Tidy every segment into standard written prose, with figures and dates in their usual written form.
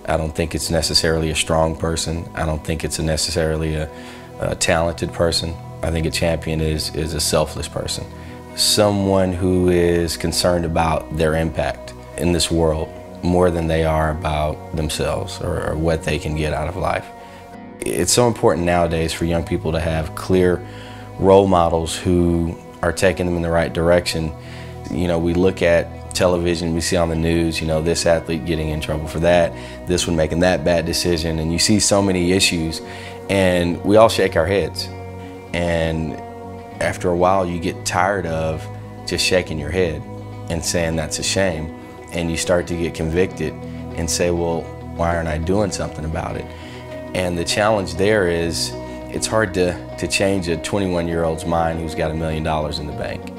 I don't think it's necessarily a strong person. I don't think it's necessarily a talented person. I think a champion is a selfless person. Someone who is concerned about their impact in this world more than they are about themselves or what they can get out of life. It's so important nowadays for young people to have clear role models who are taking them in the right direction. You know, we look at television, we see on the news, you know, this athlete getting in trouble for that, this one making that bad decision, and you see so many issues, and we all shake our heads. And after a while, you get tired of just shaking your head and saying that's a shame, and you start to get convicted and say, well, why aren't I doing something about it? And the challenge there is, it's hard to change a 21-year-old's mind who's got $1 million in the bank.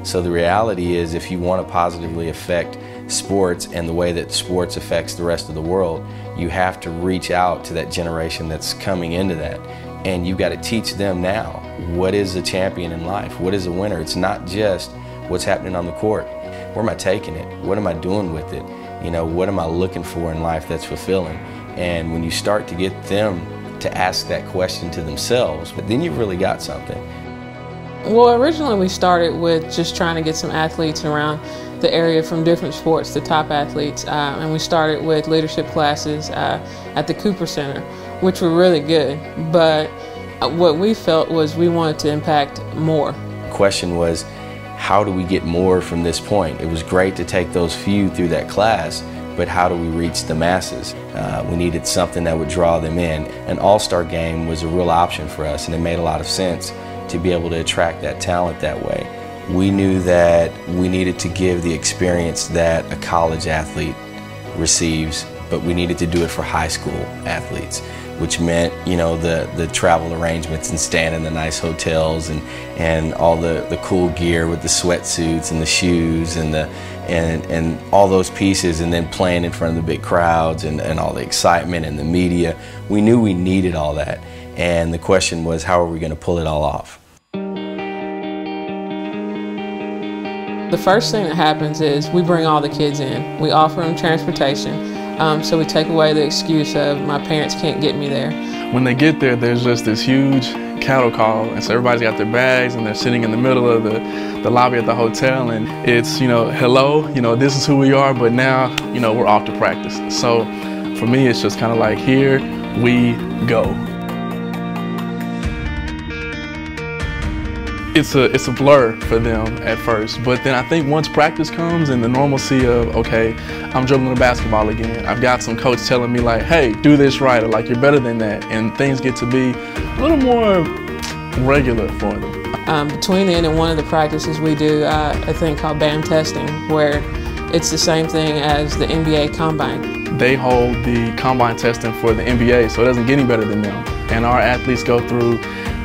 So the reality is, if you want to positively affect sports and the way that sports affects the rest of the world, you have to reach out to that generation that's coming into that. And you've got to teach them now, what is a champion in life? What is a winner? It's not just what's happening on the court. Where am I taking it? What am I doing with it? You know, what am I looking for in life that's fulfilling? And when you start to get them to ask that question to themselves, but then you've really got something. Well, originally we started with just trying to get some athletes around the area from different sports, the top athletes, and we started with leadership classes at the Cooper Center, which were really good, but what we felt was we wanted to impact more. The question was, how do we get more from this point? It was great to take those few through that class, but how do we reach the masses? We needed something that would draw them in. An All-Star Game was a real option for us, and it made a lot of sense to be able to attract that talent that way. We knew that we needed to give the experience that a college athlete receives, but we needed to do it for high school athletes, which meant, you know, the travel arrangements and staying in the nice hotels and all the cool gear with the sweatsuits and the shoes and all those pieces, and then playing in front of the big crowds and all the excitement and the media. We knew we needed all that, and the question was, how are we going to pull it all off? The first thing that happens is we bring all the kids in. We offer them transportation, so we take away the excuse of my parents can't get me there. When they get there, there's just this huge cattle call, and so everybody's got their bags and they're sitting in the middle of the lobby at the hotel, and it's, you know, hello, you know, this is who we are, but now, you know, we're off to practice. So for me, it's just kind of like, here we go. It's a blur for them at first, but then I think once practice comes and the normalcy of, okay, I'm dribbling the basketball again, I've got some coach telling me like, hey, do this right, or like, you're better than that, and things get to be a little more regular for them. Between the end of one of the practices, we do a thing called BAM testing, where it's the same thing as the NBA Combine. They hold the Combine testing for the NBA, so it doesn't get any better than them. And our athletes go through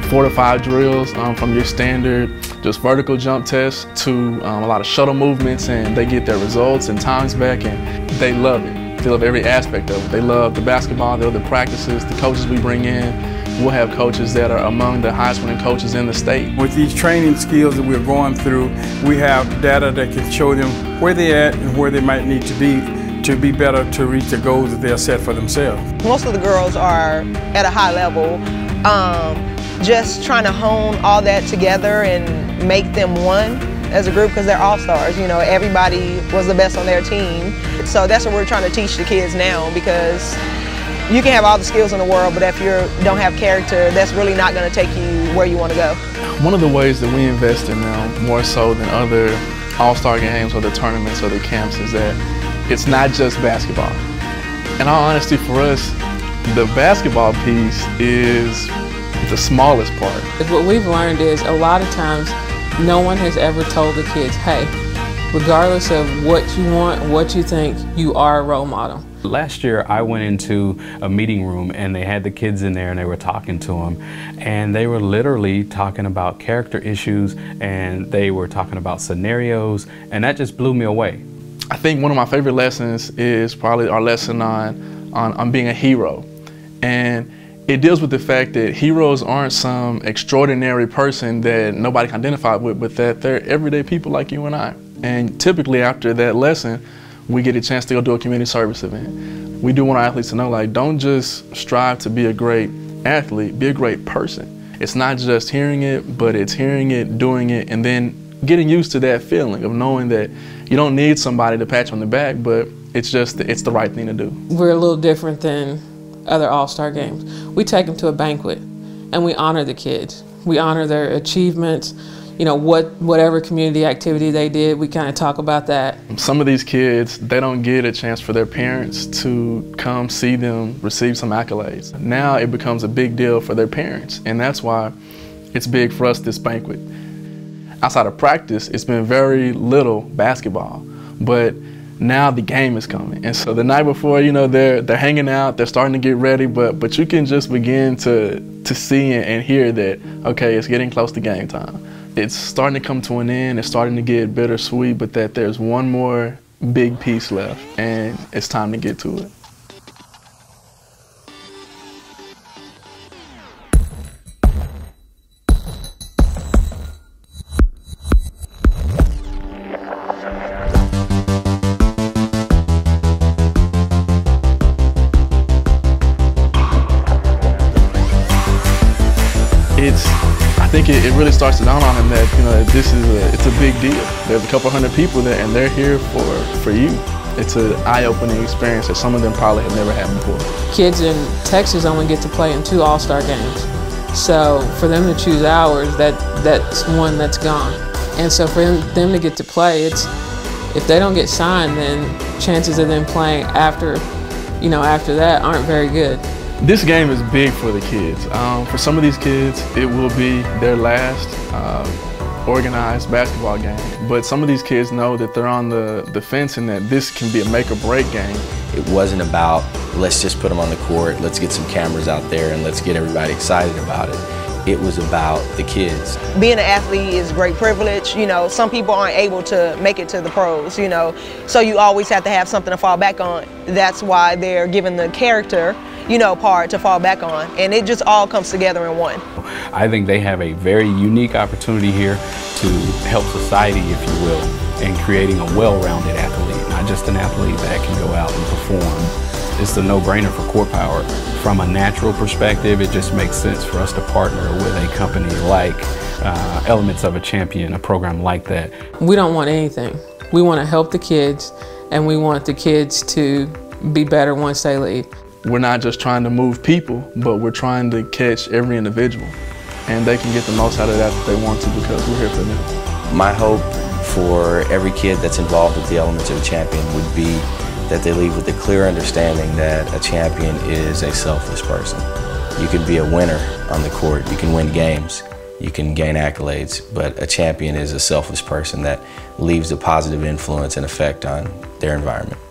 4 to 5 drills, from your standard just vertical jump tests to a lot of shuttle movements, and they get their results and times back, and they love it. They love every aspect of it. They love the basketball, they love the practices, the coaches we bring in. We'll have coaches that are among the highest winning coaches in the state. With these training skills that we're going through, we have data that can show them where they're at and where they might need to be better to reach the goals that they're set for themselves. Most of the girls are at a high level. Just trying to hone all that together and make them one as a group, because they're all-stars. You know, everybody was the best on their team. So that's what we're trying to teach the kids now, because you can have all the skills in the world, but if you don't have character, that's really not going to take you where you want to go. One of the ways that we invest in them, more so than other All-Star games or the tournaments or the camps, is that it's not just basketball. In all honesty, for us, the basketball piece is the smallest part. What we've learned is a lot of times no one has ever told the kids, hey, regardless of what you want, what you think, you are a role model. Last year I went into a meeting room and they had the kids in there and they were talking to them, and they were literally talking about character issues and they were talking about scenarios, and that just blew me away. I think one of my favorite lessons is probably our lesson on being a hero. And it deals with the fact that heroes aren't some extraordinary person that nobody can identify with, but that they're everyday people like you and I. And typically after that lesson, we get a chance to go do a community service event. We do want our athletes to know, like, don't just strive to be a great athlete, be a great person. It's not just hearing it, but it's hearing it, doing it, and then getting used to that feeling of knowing that you don't need somebody to pat you on the back, but it's the right thing to do. We're a little different than other All-Star games. We take them to a banquet and we honor the kids. We honor their achievements, you know, whatever community activity they did, we kind of talk about that. Some of these kids, they don't get a chance for their parents to come see them receive some accolades. Now it becomes a big deal for their parents, and that's why it's big for us, this banquet. Outside of practice, it's been very little basketball, but now the game is coming. And so the night before, you know, they're hanging out, they're starting to get ready, but you can just begin to see and hear that, okay, it's getting close to game time. It's starting to come to an end, it's starting to get bittersweet, but that there's one more big piece left, and it's time to get to it. I think it really starts to dawn on him that, you know, it's a big deal. There's a couple hundred people there, and they're here for you. It's an eye-opening experience that some of them probably have never had before. Kids in Texas only get to play in 2 All-Star games. So for them to choose ours, that's one that's gone. And so for them to get to play, if they don't get signed, then chances of them playing after that aren't very good. This game is big for the kids. For some of these kids, it will be their last organized basketball game. But some of these kids know that they're on the fence and that this can be a make or break game. It wasn't about, let's just put them on the court, let's get some cameras out there and let's get everybody excited about it. It was about the kids. Being an athlete is great privilege. You know, some people aren't able to make it to the pros, you know, so you always have to have something to fall back on. That's why they're given the character, you know, part to fall back on, and it just all comes together in one. I think they have a very unique opportunity here to help society, if you will, in creating a well-rounded athlete, not just an athlete that can go out and perform. It's a no-brainer for Core Power. From a natural perspective, it just makes sense for us to partner with a company like Elements of a Champion, a program like that. We don't want anything. We want to help the kids, and we want the kids to be better once they leave. We're not just trying to move people, but we're trying to catch every individual, and they can get the most out of that if they want to, because we're here for them. My hope for every kid that's involved with the Elements of a Champion would be that they leave with a clear understanding that a champion is a selfless person. You can be a winner on the court, you can win games, you can gain accolades, but a champion is a selfless person that leaves a positive influence and effect on their environment.